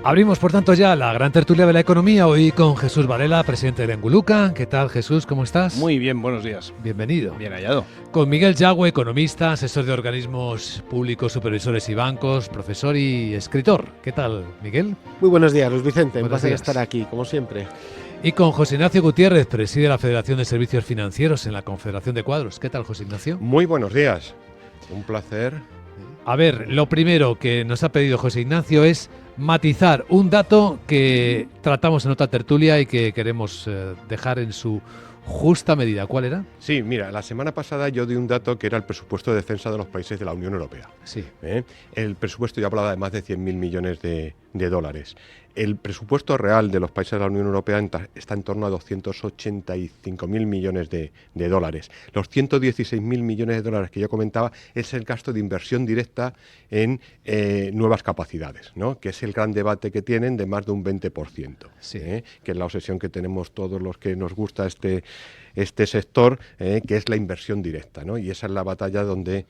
Abrimos, por tanto, ya la gran tertulia de la economía, hoy con Jesús Varela, presidente de Enguluca. ¿Qué tal, Jesús? ¿Cómo estás? Muy bien, buenos días. Bienvenido. Bien hallado. Con Miguel Yagüe, economista, asesor de organismos públicos, supervisores y bancos, profesor y escritor. ¿Qué tal, Miguel? Muy buenos días, Luis Vicente. Un Buenos placer días. estar aquí, como siempre. Y con José Ignacio Gutiérrez, preside la Federación de Servicios Financieros en la Confederación de Cuadros. ¿Qué tal, José Ignacio? Muy buenos días. Un placer. A ver, lo primero que nos ha pedido José Ignacio es matizar un dato que tratamos en otra tertulia y que queremos dejar en su justa medida. ¿Cuál era? Sí, mira, la semana pasada yo di un dato que era el presupuesto de defensa de los países de la Unión Europea. Sí. El presupuesto, yo hablaba de más de 100.000 millones de dólares. El presupuesto real de los países de la Unión Europea está en torno a 285.000 millones de dólares. Los 116.000 millones de dólares que yo comentaba es el gasto de inversión directa en nuevas capacidades, ¿no? Que es el gran debate que tienen de más de un 20%, Sí. Que es la obsesión que tenemos todos los que nos gusta este sector, que es la inversión directa, ¿no? Y esa es la batalla donde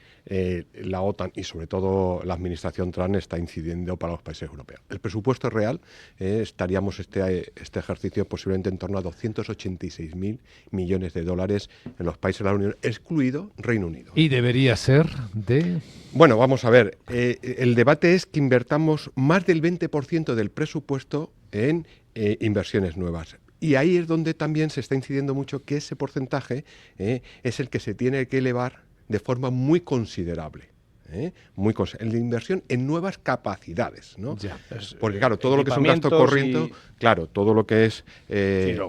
la OTAN y sobre todo la administración Trump está incidiendo para los países europeos. El presupuesto real, estaríamos este ejercicio posiblemente en torno a 286.000 millones de dólares en los países de la Unión, excluido Reino Unido. Y debería ser de... Bueno, vamos a ver, el debate es que invertamos más del 20% del presupuesto en inversiones nuevas. Y ahí es donde también se está incidiendo mucho que ese porcentaje es el que se tiene que elevar de forma muy considerable. El de inversión en nuevas capacidades, ¿no? Ya. Porque claro, todo lo que son gastos corrientes, claro, todo lo que es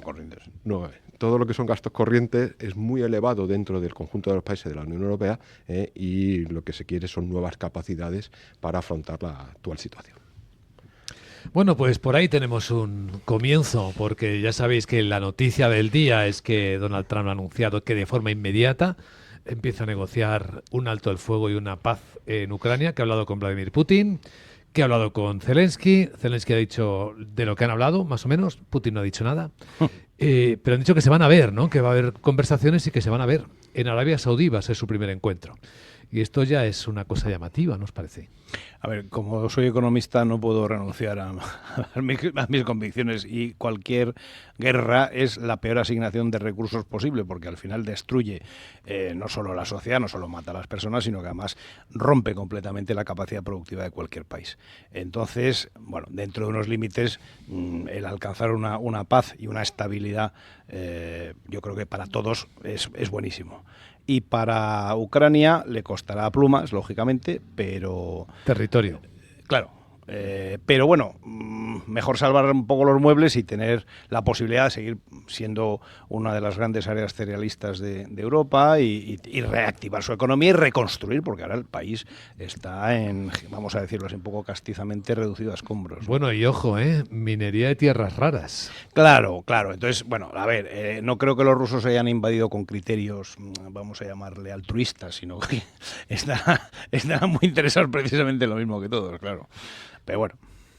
corrientes. todo lo que son gastos corrientes es muy elevado dentro del conjunto de los países de la Unión Europea, y lo que se quiere son nuevas capacidades para afrontar la actual situación. Bueno, pues por ahí tenemos un comienzo, porque ya sabéis que la noticia del día es que Donald Trump ha anunciado que de forma inmediata empieza a negociar un alto el fuego y una paz en Ucrania, que ha hablado con Vladimir Putin, que ha hablado con Zelensky. Zelensky ha dicho de lo que han hablado, más o menos. Putin no ha dicho nada. Pero han dicho que se van a ver, ¿no? Que va a haber conversaciones y que se van a ver. En Arabia Saudí va a ser su primer encuentro. Y esto ya es una cosa llamativa, ¿no os parece? A ver, como soy economista no puedo renunciar a mis convicciones, y cualquier guerra es la peor asignación de recursos posible, porque al final destruye no solo la sociedad, no solo mata a las personas, sino que además rompe completamente la capacidad productiva de cualquier país. Entonces, bueno, dentro de unos límites, el alcanzar una paz y una estabilidad, yo creo que para todos es buenísimo. Y para Ucrania le costará plumas, lógicamente, pero... Territorio. Claro, pero bueno, mejor salvar un poco los muebles y tener la posibilidad de seguir siendo una de las grandes áreas cerealistas de Europa y reactivar su economía y reconstruir, porque ahora el país está vamos a decirlo así un poco castizamente, reducido a escombros, ¿no? Bueno, y ojo, minería de tierras raras. Claro. Entonces, bueno, a ver, no creo que los rusos hayan invadido con criterios, vamos a llamarle altruistas, sino que están muy interesados precisamente en lo mismo que todos, claro. Pero bueno.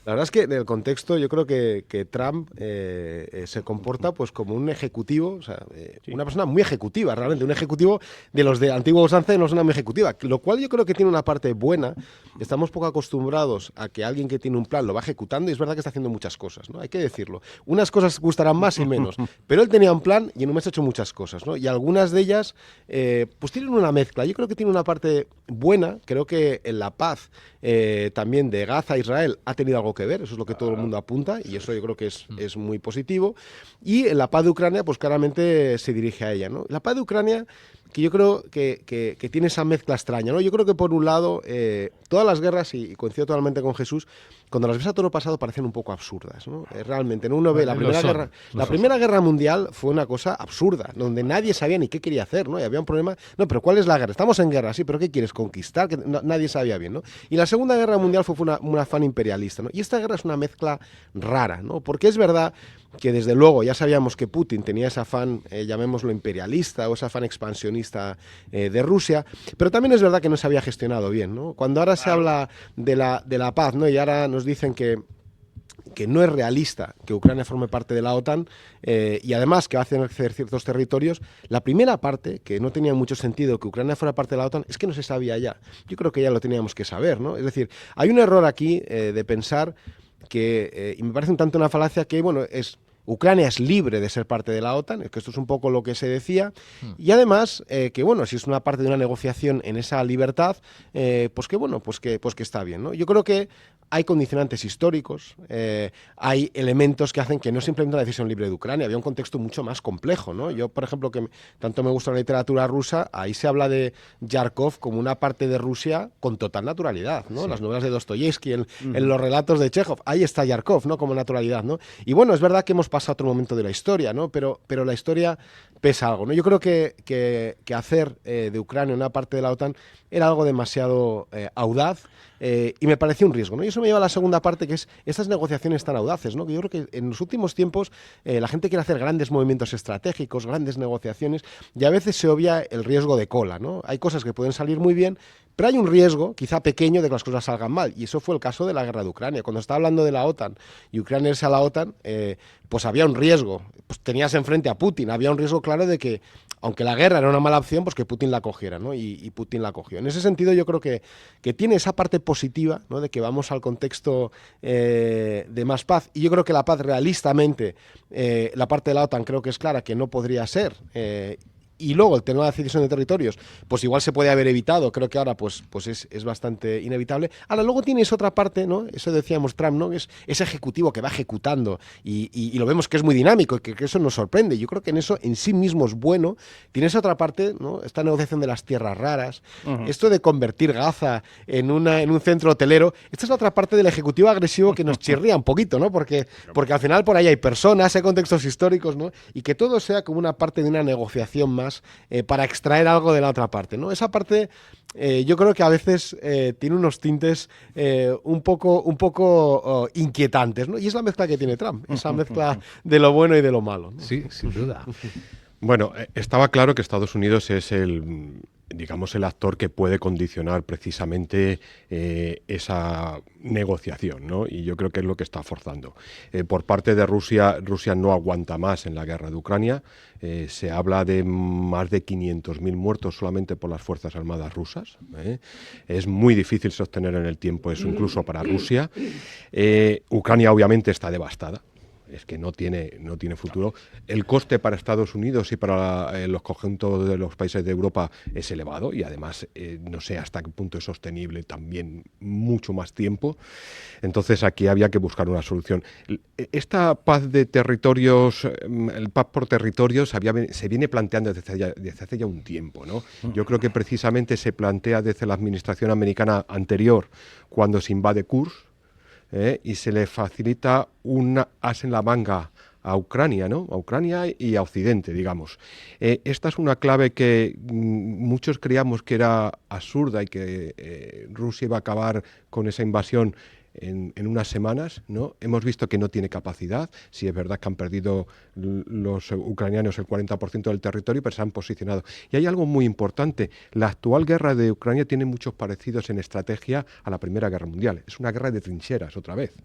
La verdad es que en el contexto yo creo que Trump se comporta pues como un ejecutivo, o sea, Sí. una persona muy ejecutiva, realmente, un ejecutivo de los de antiguo usanza y no es una muy ejecutiva, lo cual yo creo que tiene una parte buena. Estamos poco acostumbrados a que alguien que tiene un plan lo va ejecutando, y es verdad que está haciendo muchas cosas, ¿no? Hay que decirlo. Unas cosas gustarán más y menos, pero él tenía un plan y en un mes ha hecho muchas cosas, ¿no? Y algunas de ellas pues tienen una mezcla. Yo creo que tiene una parte buena, creo que en la paz también de Gaza a Israel ha tenido algo que ver, eso es lo que todo el mundo apunta, y eso yo creo que es muy positivo. Y en la paz de Ucrania, pues claramente se dirige a ella, ¿no? La paz de Ucrania, que yo creo que tiene esa mezcla extraña, ¿no? Yo creo que por un lado, todas las guerras, y coincido totalmente con Jesús, cuando las ves a toro pasado parecen un poco absurdas, ¿no? Realmente, ¿no? Uno ve la Primera Guerra Mundial fue una cosa absurda, donde nadie sabía ni qué quería hacer, ¿no? Y había un problema, no, pero ¿cuál es la guerra? Estamos en guerra, sí, pero ¿qué quieres? Conquistar, que nadie sabía bien, ¿no? Y la Segunda Guerra Mundial fue un afán imperialista, ¿no? Y esta guerra es una mezcla rara, ¿no? Porque es verdad que desde luego ya sabíamos que Putin tenía ese afán, llamémoslo imperialista, o ese afán expansionista de Rusia, pero también es verdad que no se había gestionado bien, ¿no? Cuando ahora se habla de la paz, ¿no? Y ahora nos dicen que no es realista que Ucrania forme parte de la OTAN, y además que va a ceder ciertos territorios, la primera parte, que no tenía mucho sentido que Ucrania fuera parte de la OTAN, es que no se sabía ya. Yo creo que ya lo teníamos que saber, ¿no? Es decir, hay un error aquí de pensar y me parece un tanto una falacia que, bueno, Ucrania es libre de ser parte de la OTAN, que esto es un poco lo que se decía, y además que, bueno, si es una parte de una negociación en esa libertad, pues que, bueno, pues que está bien, ¿no? Yo creo que hay condicionantes históricos, hay elementos que hacen que no simplemente una decisión libre de Ucrania, había un contexto mucho más complejo, ¿no? Yo, por ejemplo, que tanto me gusta la literatura rusa, ahí se habla de Yarkov como una parte de Rusia con total naturalidad, ¿no? Sí. Las novelas de Dostoyevsky, en los relatos de Chekhov, ahí está Yarkov, ¿no? Como naturalidad, ¿no? Y bueno, es verdad que hemos pasado a otro momento de la historia, ¿no? Pero la historia pesa algo, ¿no? Yo creo que hacer de Ucrania una parte de la OTAN era algo demasiado audaz, y me pareció un riesgo, ¿no? Y eso me lleva a la segunda parte, que es estas negociaciones tan audaces, ¿no? Que yo creo que en los últimos tiempos la gente quiere hacer grandes movimientos estratégicos, grandes negociaciones, y a veces se obvia el riesgo de cola, ¿no? Hay cosas que pueden salir muy bien, pero hay un riesgo, quizá pequeño, de que las cosas salgan mal. Y eso fue el caso de la guerra de Ucrania. Cuando estaba hablando de la OTAN y Ucrania irse a la OTAN, pues había un riesgo. Pues tenías enfrente a Putin. Había un riesgo claro de que, aunque la guerra era una mala opción, pues que Putin la cogiera, ¿no? Y Putin la cogió. En ese sentido, yo creo que tiene esa parte positiva, ¿no? De que vamos al contexto de más paz. Y yo creo que la paz, realistamente, la parte de la OTAN creo que es clara, que no podría ser. Y luego el tema de la decisión de territorios, pues igual se puede haber evitado, creo que ahora pues es bastante inevitable. Ahora, luego tienes otra parte, ¿no? Eso decíamos Trump, ¿no? Es ese ejecutivo que va ejecutando y lo vemos que es muy dinámico y que eso nos sorprende. Yo creo que en eso en sí mismo es bueno. Tienes otra parte, ¿no? Esta negociación de las tierras raras, esto de convertir Gaza en un centro hotelero, esta es la otra parte del ejecutivo agresivo que nos chirría un poquito, ¿no? Porque al final por ahí hay personas, hay contextos históricos, ¿no? Y que todo sea como una parte de una negociación más para extraer algo de la otra parte, ¿no? Esa parte yo creo que a veces tiene unos tintes un poco inquietantes, ¿no? Y es la mezcla que tiene Trump, esa mezcla de lo bueno y de lo malo, ¿no? Sí, sin duda. Bueno, estaba claro que Estados Unidos es digamos, el actor que puede condicionar precisamente esa negociación, ¿no? Y yo creo que es lo que está forzando. Por parte de Rusia no aguanta más en la guerra de Ucrania. Se habla de más de 500.000 muertos solamente por las Fuerzas Armadas rusas. Es muy difícil sostener en el tiempo eso, incluso para Rusia. Ucrania obviamente está devastada. Es que no tiene futuro. El coste para Estados Unidos y para los conjuntos de los países de Europa es elevado y además no sé hasta qué punto es sostenible también mucho más tiempo. Entonces aquí había que buscar una solución. Esta paz de territorios, el paz por territorios se viene planteando desde hace ya un tiempo, ¿no? Yo creo que precisamente se plantea desde la administración americana anterior cuando se invade Kursk. Y se le facilita un as en la manga a Ucrania, ¿no? A Ucrania y a Occidente, digamos. Esta es una clave que muchos creíamos que era absurda y que Rusia iba a acabar con esa invasión en unas semanas, ¿no? Hemos visto que no tiene capacidad. Sí, es verdad que han perdido los ucranianos el 40% del territorio, pero se han posicionado. Y hay algo muy importante. La actual guerra de Ucrania tiene muchos parecidos en estrategia a la Primera Guerra Mundial. Es una guerra de trincheras, otra vez,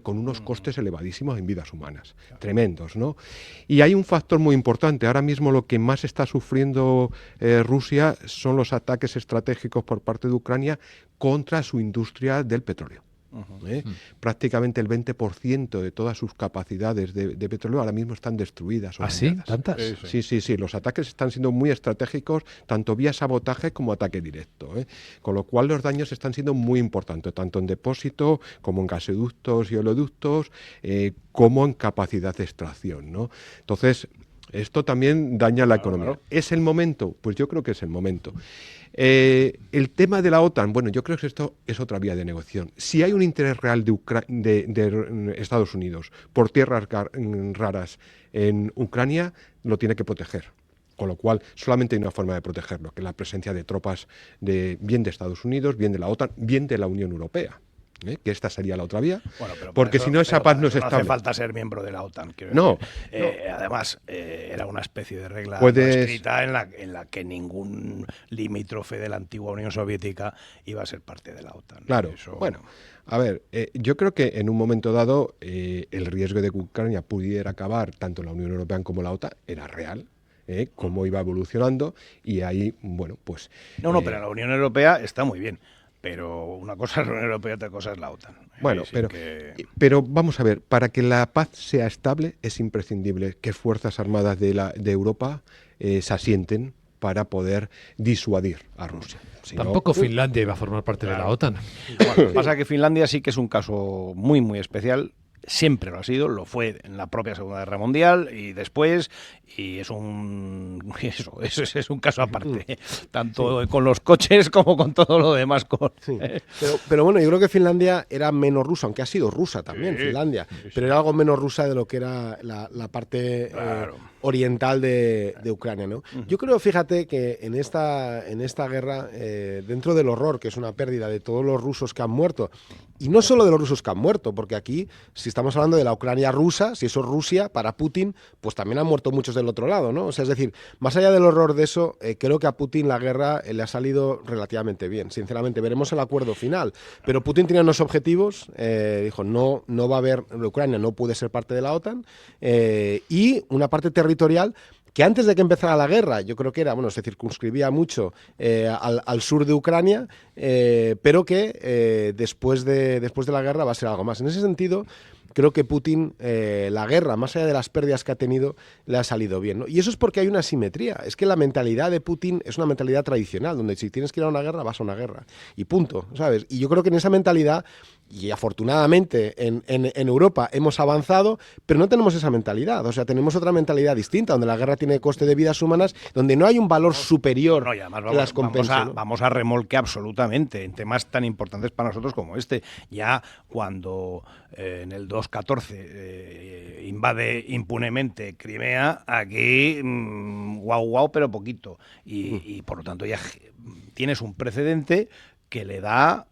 con unos costes elevadísimos en vidas humanas. Tremendos, ¿no? Y hay un factor muy importante. Ahora mismo lo que más está sufriendo Rusia son los ataques estratégicos por parte de Ucrania contra su industria del petróleo. Prácticamente el 20% de todas sus capacidades de petróleo ahora mismo están destruidas. ¿Ah, sí? ¿Tantas? Sí. Los ataques están siendo muy estratégicos, tanto vía sabotaje como ataque directo. Con lo cual los daños están siendo muy importantes, tanto en depósito como en gasoductos y oleoductos, como en capacidad de extracción, ¿no? Entonces, esto también daña la economía. Claro. ¿Es el momento? Pues yo creo que es el momento. El tema de la OTAN, bueno, yo creo que esto es otra vía de negociación. Si hay un interés real de Estados Unidos por tierras raras en Ucrania, lo tiene que proteger. Con lo cual, solamente hay una forma de protegerlo, que es la presencia de tropas bien de Estados Unidos, bien de la OTAN, bien de la Unión Europea. Que esta sería la otra vía, bueno, porque si no esa paz no es estable. No hace falta ser miembro de la OTAN. No. Además, era una especie de regla no escrita en la que ningún limítrofe de la antigua Unión Soviética iba a ser parte de la OTAN. Claro, eso... Bueno, a ver, yo creo que en un momento dado el riesgo de que Ucrania pudiera acabar tanto la Unión Europea como la OTAN era real. Cómo iba evolucionando y ahí, bueno, pues... No, pero la Unión Europea está muy bien. pero una cosa es la Unión Europea y otra cosa es la OTAN. Bueno, Así pero vamos a ver, para que la paz sea estable es imprescindible que fuerzas armadas de Europa se asienten para poder disuadir a Rusia. Si no, Tampoco Finlandia iba a formar parte de la OTAN. Bueno, pasa que Finlandia sí que es un caso muy, muy especial. Siempre lo ha sido, lo fue en la propia Segunda Guerra Mundial y después, y es un caso aparte, tanto con los coches como con todo lo demás. Sí. Pero bueno, yo creo que Finlandia era menos rusa, aunque ha sido rusa también, Finlandia, pero era algo menos rusa de lo que era la parte oriental de Ucrania, ¿no? Yo creo, fíjate, que en esta guerra, dentro del horror, que es una pérdida de todos los rusos que han muerto, y no solo de los rusos que han muerto, porque aquí, si estamos hablando de la Ucrania rusa, si eso es Rusia, para Putin, pues también han muerto muchos del otro lado, ¿no? O sea, es decir, más allá del horror de eso, creo que a Putin la guerra le ha salido relativamente bien. Sinceramente, veremos el acuerdo final. Pero Putin tenía unos objetivos, dijo, no va a haber, Ucrania no puede ser parte de la OTAN, y una parte territorial que antes de que empezara la guerra, yo creo que era, bueno, se circunscribía mucho al sur de Ucrania, pero que después de la guerra va a ser algo más. En ese sentido, creo que Putin, la guerra, más allá de las pérdidas que ha tenido, le ha salido bien, ¿no? Y eso es porque hay una asimetría. Es que la mentalidad de Putin es una mentalidad tradicional, donde si tienes que ir a una guerra, vas a una guerra. Y punto, ¿sabes? Y yo creo que en esa mentalidad, y afortunadamente en Europa hemos avanzado, pero no tenemos esa mentalidad. O sea, tenemos otra mentalidad distinta, donde la guerra tiene coste de vidas humanas, donde no hay un valor superior y además que las compense, ¿no? Vamos a remolque absolutamente en temas tan importantes para nosotros como este. Ya cuando en el 2-14 invade impunemente Crimea, aquí guau, pero poquito. Y por lo tanto ya tienes un precedente que le da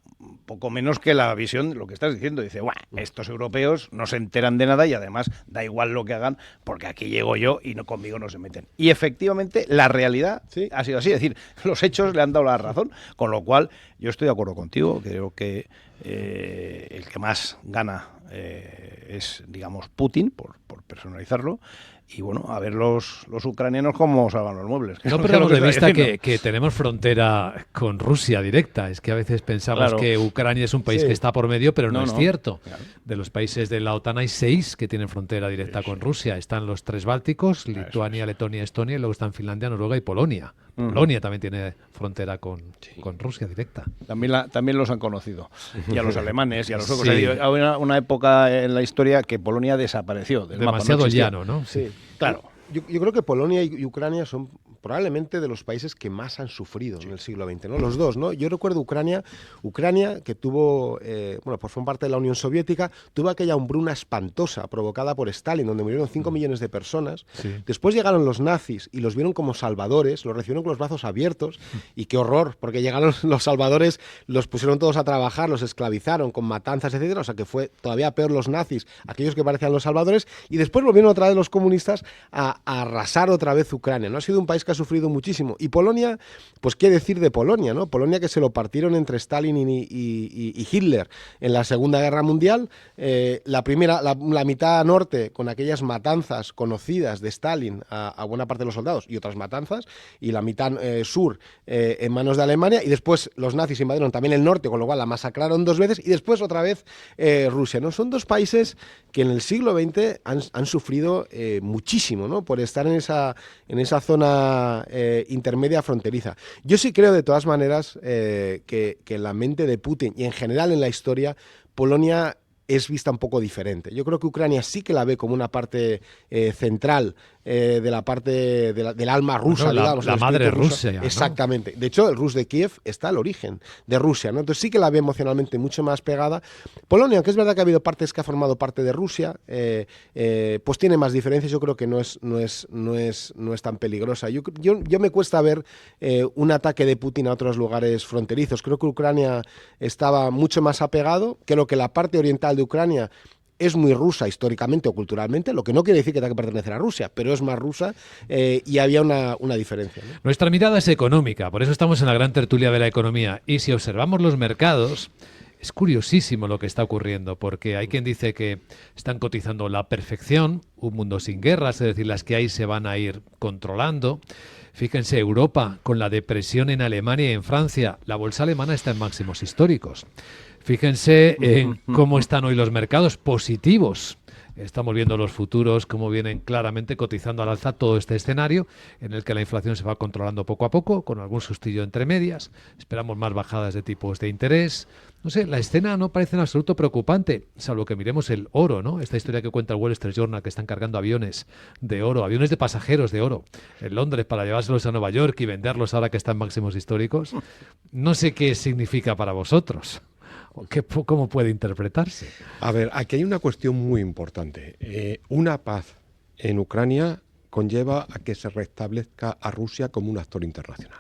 poco menos que la visión, lo que estás diciendo. Dice, estos europeos no se enteran de nada y además da igual lo que hagan porque aquí llego yo y no, conmigo no se meten. Y efectivamente la realidad ha sido así, es decir, los hechos le han dado la razón, con lo cual yo estoy de acuerdo contigo, creo que el que más gana es, digamos, Putin, por personalizarlo. Y bueno, a ver los ucranianos cómo salvan los muebles. No perdamos de vista que tenemos frontera con Rusia directa. Es que a veces pensamos que Ucrania es un país que está por medio, pero no es cierto. Claro. De los países de la OTAN hay 6 que tienen frontera directa con Rusia. Están los 3 bálticos, Lituania, Letonia, Estonia, y luego están Finlandia, Noruega y Polonia. Polonia también tiene frontera con Rusia directa. También los han conocido. Y a los alemanes y a los suecos. Hay una época en la historia que Polonia desapareció del demasiado mapa, no llano, ¿no? Sí. Claro. Yo creo que Polonia y Ucrania son probablemente de los países que más han sufrido en el siglo XX, ¿no? Los dos, ¿no? Yo recuerdo Ucrania que tuvo, pues fue parte de la Unión Soviética, tuvo aquella hambruna espantosa provocada por Stalin, donde murieron 5 millones de personas. Sí. Después llegaron los nazis y los vieron como salvadores, los recibieron con los brazos abiertos, y qué horror, porque llegaron los salvadores, los pusieron todos a trabajar, los esclavizaron con matanzas, etcétera, o sea que fue todavía peor los nazis, aquellos que parecían los salvadores, y después volvieron otra vez los comunistas a arrasar otra vez Ucrania, ¿no? Ha sido un país que ha sufrido muchísimo. Y Polonia, pues qué decir de Polonia, ¿no? Polonia, que se lo partieron entre Stalin y Hitler en la Segunda Guerra Mundial. La mitad norte, con aquellas matanzas conocidas de Stalin a buena parte de los soldados y otras matanzas, y la mitad sur en manos de Alemania, y después los nazis invadieron también el norte, con lo cual la masacraron 2 veces, y después otra vez Rusia, ¿no? Son 2 países que en el siglo XX han sufrido muchísimo, ¿no? Por estar en esa zona intermedia fronteriza. Yo sí creo, de todas maneras, que en la mente de Putin y en general en la historia, Polonia es vista un poco diferente. Yo creo que Ucrania sí que la ve como una parte central de la parte del alma rusa, bueno, digamos. La madre Rusia. ¿No? Exactamente. De hecho, el Rus de Kiev está al origen de Rusia, ¿no? Entonces sí que la ve emocionalmente mucho más pegada. Polonia, aunque es verdad que ha habido partes que ha formado parte de Rusia, pues tiene más diferencias. Yo creo que no es tan peligrosa. Yo me cuesta ver un ataque de Putin a otros lugares fronterizos. Creo que Ucrania estaba mucho más apegado. Creo que la parte oriental de Ucrania es muy rusa históricamente o culturalmente, lo que no quiere decir que tenga que pertenecer a Rusia, pero es más rusa, y había una diferencia, ¿no? Nuestra mirada es económica, por eso estamos en la gran tertulia de la economía. Y si observamos los mercados, Es curiosísimo lo que está ocurriendo, porque hay quien dice que están cotizando la perfección, un mundo sin guerras, es decir, las que hay se van a ir controlando. Fíjense, Europa, con la depresión en Alemania y en Francia, la bolsa alemana está en máximos históricos. Fíjense en cómo están hoy los mercados positivos. Estamos viendo los futuros, cómo vienen claramente cotizando al alza todo este escenario en el que la inflación se va controlando poco a poco, con algún sustillo entre medias. Esperamos más bajadas de tipos de interés. No sé, la escena no parece en absoluto preocupante, salvo que miremos el oro, ¿no? Esta historia que cuenta el Wall Street Journal, que están cargando aviones de oro, aviones de pasajeros de oro en Londres para llevárselos a Nueva York y venderlos ahora que están máximos históricos. No sé qué significa para vosotros. ¿Cómo puede interpretarse? A ver, aquí hay una cuestión muy importante. Una paz en Ucrania conlleva a que se restablezca a Rusia como un actor internacional.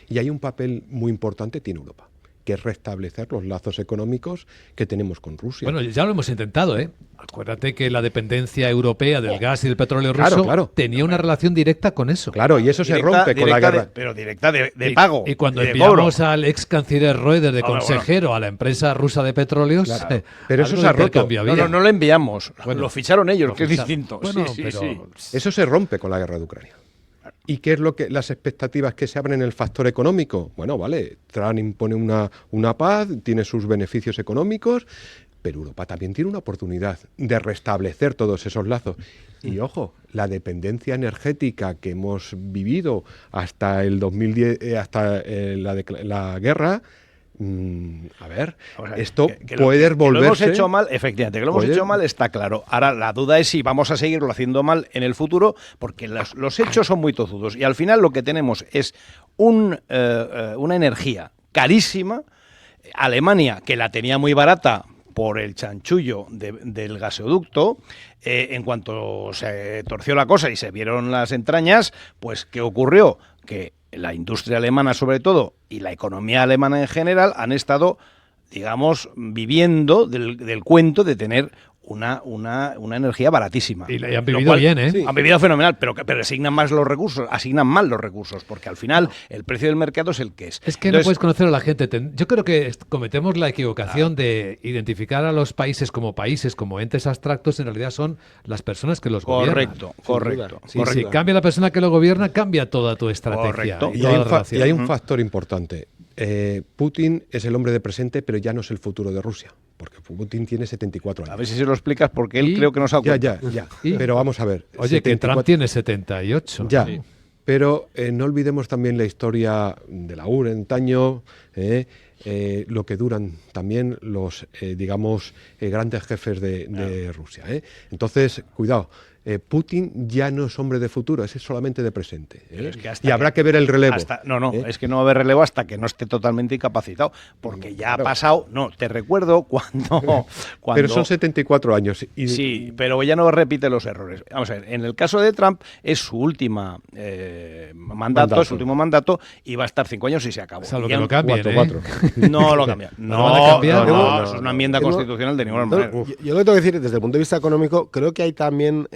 Y hay un papel muy importante tiene Europa, que es restablecer los lazos económicos que tenemos con Rusia. Bueno, ya lo hemos intentado, ¿eh? Acuérdate que la dependencia europea del gas y del petróleo ruso tenía una relación directa con eso. Claro, y eso se rompe con la guerra. Pero directa de pago. Y cuando de enviamos cobro. al ex canciller Reuter de consejero a la empresa rusa de petróleos, pero eso se ha roto. No lo enviamos. Bueno, lo ficharon ellos, que es ficharon. distinto. Bueno, sí, pero sí. Eso se rompe con la guerra de Ucrania. ¿Y qué es lo que las expectativas que se abren en el factor económico? Bueno, vale, Trump impone una paz, tiene sus beneficios económicos, pero Europa también tiene una oportunidad de restablecer todos esos lazos. Y ojo, la dependencia energética que hemos vivido hasta el 2010, hasta la guerra. A ver, O sea, esto que puede volverse. Que lo hemos hecho mal, efectivamente, que lo hemos hecho mal está claro. Ahora la duda es si vamos a seguirlo haciendo mal en el futuro, porque los hechos son muy tozudos. Y al final lo que tenemos es una energía carísima. Alemania, que la tenía muy barata por el chanchullo del gasoducto, en cuanto se torció la cosa y se vieron las entrañas, pues ¿qué ocurrió? Que la industria alemana sobre todo y la economía alemana en general han estado, digamos, viviendo del cuento de tener una energía baratísima. Y han vivido bien, ¿eh? Sí. Han vivido fenomenal, pero asignan mal los recursos, porque al final el precio del mercado es el que es. Es que no puedes conocer a la gente. Yo creo que cometemos la equivocación de identificar a los países, como entes abstractos, en realidad son las personas que los gobiernan. Correcto. Si cambia la persona que lo gobierna, cambia toda tu estrategia. Correcto. Y hay un factor importante. Putin es el hombre de presente, pero ya no es el futuro de Rusia, porque Putin tiene 74 años. A ver si se lo explicas, porque él creo que no se ha Ya. Pero vamos a ver. Oye, 74... que Trump tiene 78. Ya, sí. Pero no olvidemos también la historia de la URSS en antaño, lo que duran también los, grandes jefes de Rusia. Entonces, cuidado. Putin ya no es hombre de futuro, es solamente de presente. Es que y habrá que ver el relevo. Es que no va a haber relevo hasta que no esté totalmente incapacitado, porque ya ha pasado. No, te recuerdo cuando Pero son 74 años. Sí, pero ya no repite los errores. Vamos a ver, en el caso de Trump es su último mandato, y va a estar 5 años y se acabó. Salvo que lo cambien, cuatro. No lo cambian. No, eso es una enmienda constitucional de ninguna manera. Yo lo que tengo que decir, desde el punto de vista económico, creo que hay también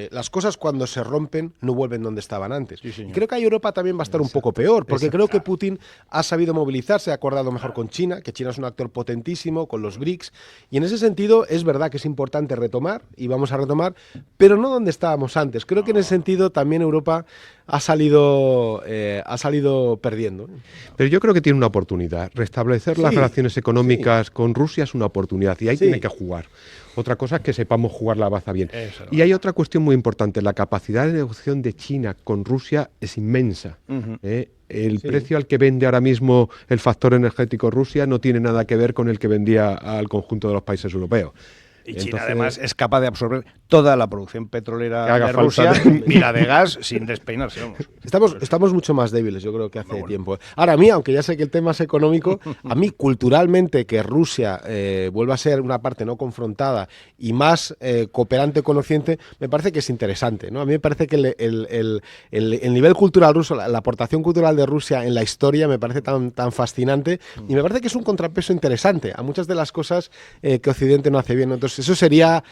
las cosas cuando se rompen no vuelven donde estaban antes. Sí, y creo que ahí Europa también va a estar un poco peor, porque creo que Putin ha sabido movilizarse, ha acordado mejor con China, que China es un actor potentísimo, con los BRICS, y en ese sentido es verdad que es importante retomar, y vamos a retomar, pero no donde estábamos antes. Creo que en ese sentido también Europa ha salido perdiendo. Pero yo creo que tiene una oportunidad. Restablecer las relaciones económicas con Rusia es una oportunidad y ahí tiene que jugar. Otra cosa es que sepamos jugar la baza bien. Y hay otra cuestión muy importante. La capacidad de negociación de China con Rusia es inmensa. El precio al que vende ahora mismo el factor energético Rusia no tiene nada que ver con el que vendía al conjunto de los países europeos. Y China además es capaz de absorber toda la producción petrolera de falta Rusia y la de gas sin despeinarse. Estamos mucho más débiles, yo creo que hace tiempo. Ahora, a mí, aunque ya sé que el tema es económico, a mí culturalmente que Rusia vuelva a ser una parte no confrontada y más cooperante con Occidente, me parece que es interesante, ¿no? A mí me parece que el nivel cultural ruso, la aportación cultural de Rusia en la historia me parece tan fascinante y me parece que es un contrapeso interesante a muchas de las cosas que Occidente no hace bien, ¿no? Entonces, eso sería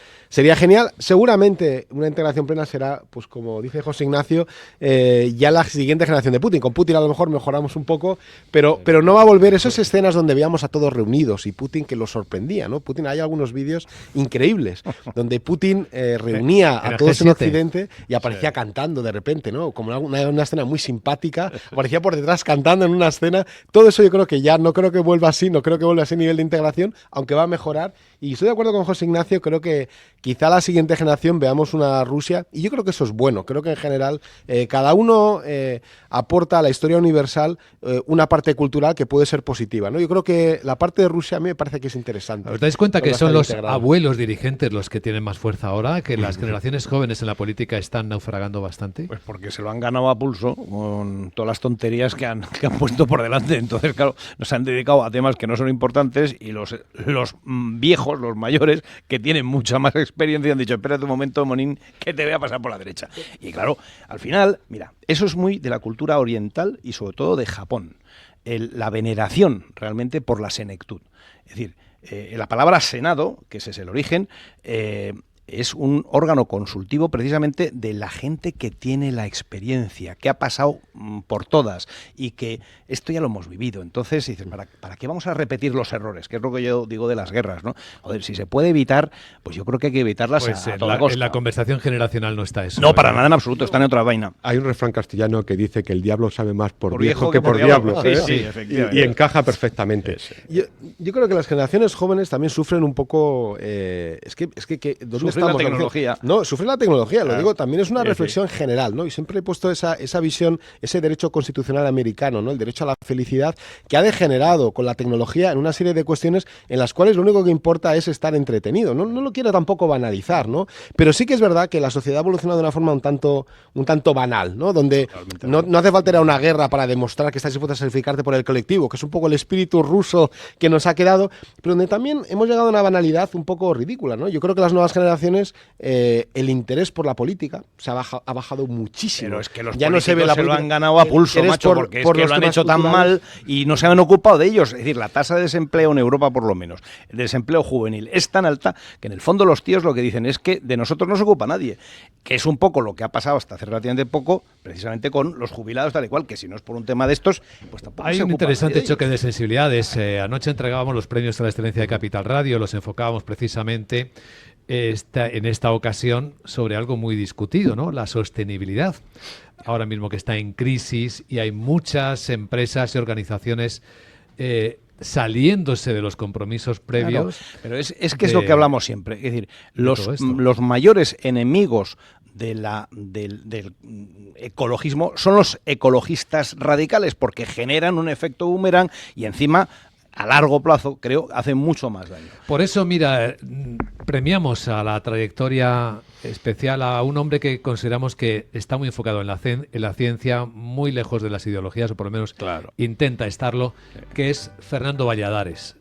genial. Seguramente una integración plena será, pues como dice José Ignacio, ya la siguiente generación de Putin. Con Putin a lo mejor mejoramos un poco, pero no va a volver esas escenas donde veíamos a todos reunidos y Putin que lo sorprendía, ¿no? Putin, hay algunos vídeos increíbles donde Putin reunía a todos en Occidente y aparecía cantando de repente, ¿no? Como una escena muy simpática, aparecía por detrás cantando en una escena. Todo eso yo creo que ya no creo que vuelva así, no creo que vuelva a ese nivel de integración, aunque va a mejorar. Y estoy de acuerdo con José Ignacio, creo que quizá la siguiente generación veamos una Rusia, y yo creo que eso es bueno, creo que en general cada uno aporta a la historia universal una parte cultural que puede ser positiva, ¿no? Yo creo que la parte de Rusia a mí me parece que es interesante. ¿Os dais cuenta que son los abuelos dirigentes los que tienen más fuerza ahora, que las generaciones jóvenes en la política están naufragando bastante? Pues porque se lo han ganado a pulso con todas las tonterías que han puesto por delante. Entonces, claro, nos han dedicado a temas que no son importantes y los viejos, los mayores, que tienen mucha más experiencia, han dicho, espérate un momento, Monín, que te voy a pasar por la derecha. Y claro, al final, mira, eso es muy de la cultura oriental y sobre todo de Japón. La veneración realmente por la senectud. Es decir, la palabra senado, que ese es el origen, es un órgano consultivo precisamente de la gente que tiene la experiencia, que ha pasado por todas y que esto ya lo hemos vivido. Entonces dices, ¿para qué vamos a repetir los errores? Que es lo que yo digo de las guerras, ¿no? Joder, si se puede evitar, pues yo creo que hay que evitarlas a toda costa. En la conversación generacional no está eso. No, para nada en absoluto, está en otra vaina. Hay un refrán castellano que dice que el diablo sabe más por viejo que por diablo. Sí, efectivamente. Y encaja perfectamente. Yo creo que las generaciones jóvenes también sufren un poco... ¿dónde la tecnología. No, sufre la tecnología, lo digo, también es una reflexión general, ¿no? Y siempre he puesto esa visión, ese derecho constitucional americano, ¿no? El derecho a la felicidad, que ha degenerado con la tecnología en una serie de cuestiones en las cuales lo único que importa es estar entretenido. No lo quiero tampoco banalizar, ¿no? Pero sí que es verdad que la sociedad ha evolucionado de una forma un tanto banal, ¿no? Donde no hace falta ir a una guerra para demostrar que estás dispuesto a sacrificarte por el colectivo, que es un poco el espíritu ruso que nos ha quedado, pero donde también hemos llegado a una banalidad un poco ridícula, ¿no? Yo creo que las nuevas generaciones el interés por la política ha bajado muchísimo. Pero es que los ya políticos no se ve la se lo han ganado a pulso, macho, porque es que lo han hecho tan mal y no se han ocupado de ellos. Es decir, la tasa de desempleo en Europa, por lo menos, el desempleo juvenil, es tan alta que en el fondo los tíos lo que dicen es que de nosotros no se ocupa nadie, que es un poco lo que ha pasado hasta hace relativamente poco, precisamente con los jubilados tal y cual, que si no es por un tema de estos, pues tampoco hay se un ocupa interesante nadie choque de sensibilidades. Anoche entregábamos los premios a la excelencia de Capital Radio, los enfocábamos precisamente en esta ocasión sobre algo muy discutido, ¿no? La sostenibilidad. Ahora mismo que está en crisis y hay muchas empresas y organizaciones saliéndose de los compromisos previos. Claro, pero es que es lo que hablamos siempre. Es decir, los mayores enemigos del ecologismo son los ecologistas radicales, porque generan un efecto boomerang y encima a largo plazo, creo, hace mucho más daño. Por eso, mira, premiamos a la trayectoria especial a un hombre que consideramos que está muy enfocado en la ciencia, muy lejos de las ideologías, o por lo menos intenta estarlo, que es Fernando Valladares.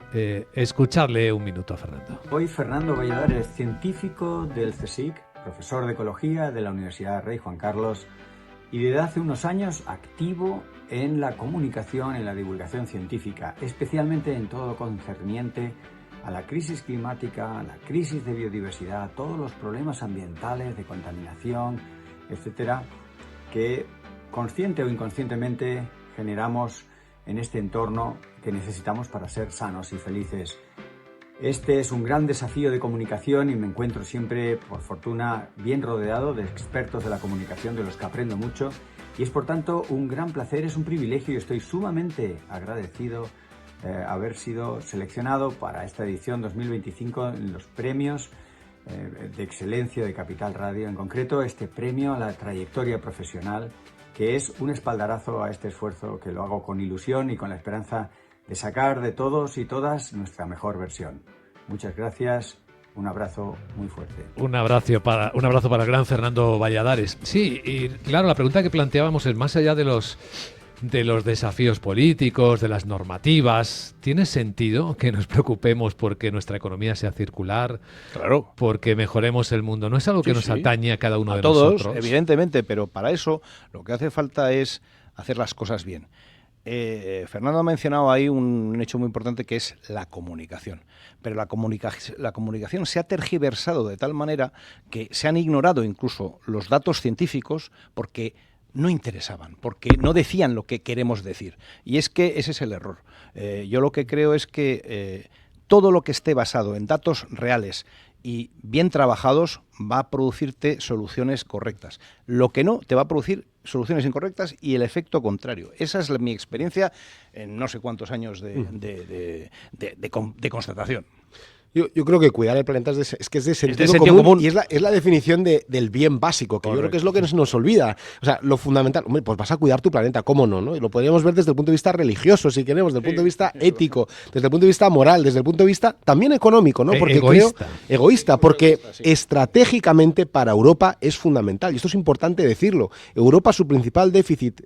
Escucharle un minuto a Fernando. Hoy Fernando Valladares, científico del CSIC, profesor de Ecología de la Universidad Rey Juan Carlos, y desde hace unos años activo en la comunicación, en la divulgación científica, especialmente en todo lo concerniente a la crisis climática, a la crisis de biodiversidad, a todos los problemas ambientales, de contaminación, etcétera, que consciente o inconscientemente generamos en este entorno que necesitamos para ser sanos y felices. Este es un gran desafío de comunicación y me encuentro siempre, por fortuna, bien rodeado de expertos de la comunicación, de los que aprendo mucho. Y es por tanto un gran placer, es un privilegio y estoy sumamente agradecido haber sido seleccionado para esta edición 2025 en los premios de excelencia de Capital Radio, en concreto este premio a la trayectoria profesional, que es un espaldarazo a este esfuerzo que lo hago con ilusión y con la esperanza de sacar de todos y todas nuestra mejor versión. Muchas gracias. Un abrazo muy fuerte. Un abrazo para el gran Fernando Valladares. Sí, y claro, la pregunta que planteábamos es, más allá de los desafíos políticos, de las normativas, ¿tiene sentido que nos preocupemos porque nuestra economía sea circular? Claro. Porque mejoremos el mundo. ¿No es algo que nos atañe a cada uno de todos, nosotros? Evidentemente, pero para eso lo que hace falta es hacer las cosas bien. Fernando ha mencionado ahí un hecho muy importante que es la comunicación. Pero la comunicación se ha tergiversado de tal manera que se han ignorado incluso los datos científicos porque no interesaban, porque no decían lo que queremos decir. Y es que ese es el error. Yo lo que creo es que todo lo que esté basado en datos reales y bien trabajados va a producirte soluciones correctas. Lo que no, te va a producir soluciones incorrectas y el efecto contrario. Esa es mi experiencia en no sé cuántos años de constatación. Yo creo que cuidar el planeta es que es de sentido común y es la definición del bien básico, que Correcto. Yo creo que es lo que se nos olvida. O sea, lo fundamental, hombre, pues vas a cuidar tu planeta, ¿cómo no? ¿No? Y lo podríamos ver desde el punto de vista religioso, si queremos, desde el punto de vista ético, desde el punto de vista moral, desde el punto de vista también económico, ¿no? Porque egoísta, porque estratégicamente para Europa es fundamental, y esto es importante decirlo. Europa, su principal déficit,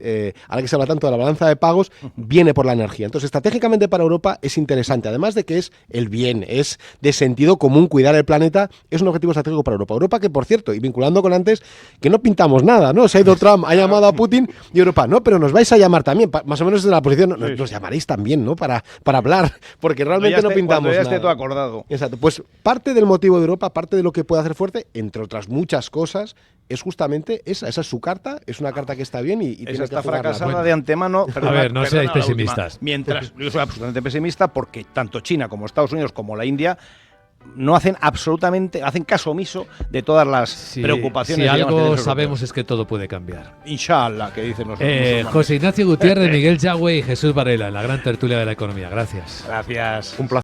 ahora que se habla tanto de la balanza de pagos, viene por la energía. Entonces, estratégicamente para Europa es interesante, además de que es el bien, es de sentido común cuidar el planeta, es un objetivo estratégico para Europa. Europa que, por cierto, y vinculando con antes, que no pintamos nada, ¿no? Se ha ido Trump, ha llamado a Putin y Europa, no, pero nos vais a llamar también, más o menos desde la posición, nos llamaréis también, ¿no? Para hablar, porque realmente no pintamos nada. Ya esté todo acordado. Exacto. Pues parte del motivo de Europa, parte de lo que puede hacer fuerte, entre otras muchas cosas, es justamente esa es su carta, es una carta que está bien y tiene que está fracasada de antemano. A ver, no seáis pesimistas. Mientras yo soy absolutamente pesimista porque tanto China como Estados Unidos como la India no hacen hacen caso omiso de todas las preocupaciones. Si algo sabemos es que todo puede cambiar. Inshallah, que dicen los José Ignacio Gutiérrez, Miguel Yagüe y Jesús Varela en la gran tertulia de la economía. Gracias. Gracias. Un placer.